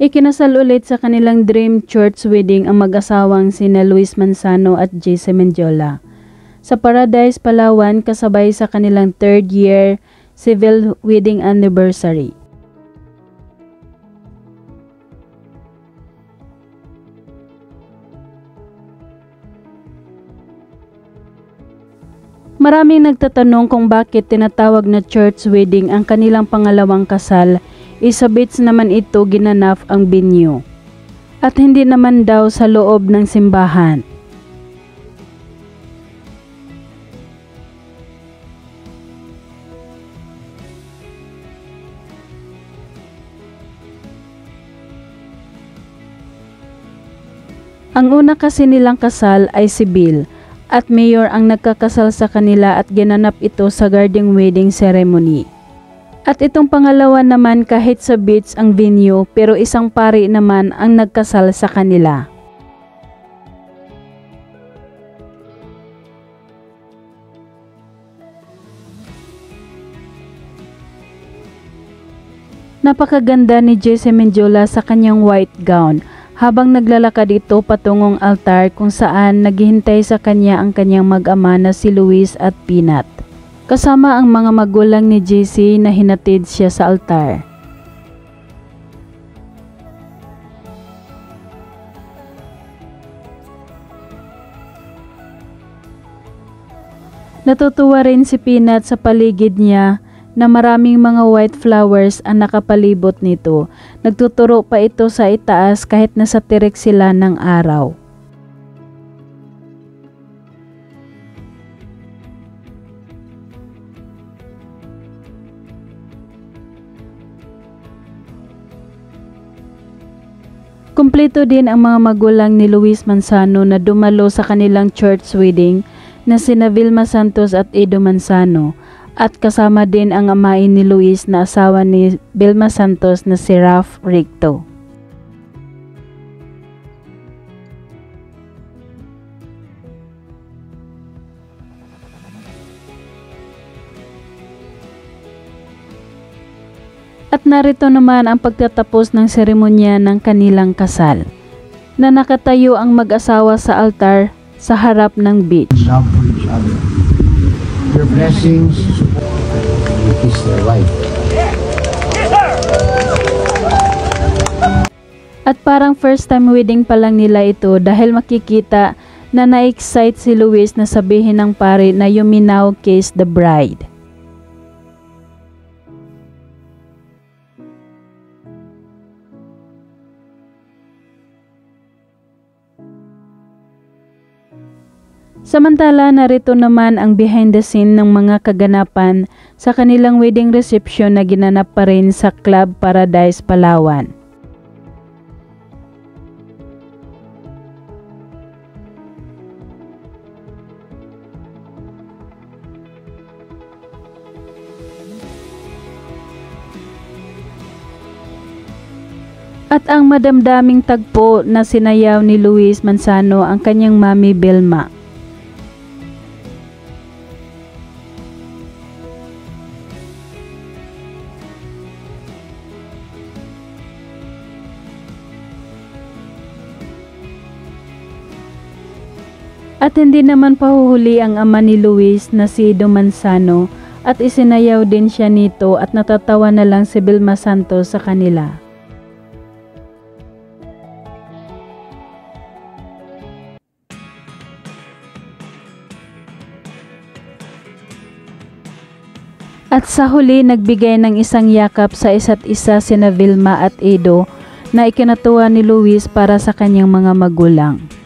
Ikinasal ulit sa kanilang dream church wedding ang mag-asawang sina Luis Manzano at JC Mendiola sa Paradise, Palawan kasabay sa kanilang 3rd year civil wedding anniversary. Maraming nagtatanong kung bakit tinatawag na church wedding ang kanilang pangalawang kasal. Sa beach naman ito ginanap ang venue. At hindi naman daw sa loob ng simbahan. Ang una kasi nilang kasal ay si Bill at Mayor ang nagkakasal sa kanila at ginanap ito sa garden wedding ceremony. At itong pangalawa naman kahit sa beach ang venue pero isang pari naman ang nagkasal sa kanila. Napakaganda ni JC Mendiola sa kanyang white gown habang naglalakad ito patungong altar kung saan naghihintay sa kanya ang kanyang mag-ama na si Luis at Peanut. Kasama ang mga magulang ni JC na hinatid siya sa altar. Natutuwa rin si Peanut sa paligid niya na maraming mga white flowers ang nakapalibot nito. Nagtuturo pa ito sa itaas kahit nasa tirik sila ng araw. Kumpleto din ang mga magulang ni Luis Manzano na dumalo sa kanilang church wedding na sina Vilma Santos at Edo Manzano at kasama din ang amain ni Luis na asawa ni Vilma Santos na si Ralph Ricto. At narito naman ang pagtatapos ng seremonya ng kanilang kasal, na nakatayo ang mag-asawa sa altar sa harap ng beach. Love for each other. Your blessings, it is their life. At parang first time wedding pa lang nila ito dahil makikita na na-excite si Luis na sabihin ng pare na you may now kiss the bride. Samantala, narito naman ang behind the scene ng mga kaganapan sa kanilang wedding reception na ginanap pa rin sa Club Paradise, Palawan. At ang madamdaming tagpo na sinayaw ni Luis Manzano ang kanyang mami Vilma. At hindi naman pahuhuli ang ama ni Luis na si Edo Manzano at isinayaw din siya nito at natatawa na lang si Vilma Santos sa kanila. At sa huli nagbigay ng isang yakap sa isa't isa sina Vilma at Edo na ikinatuwa ni Luis para sa kanyang mga magulang.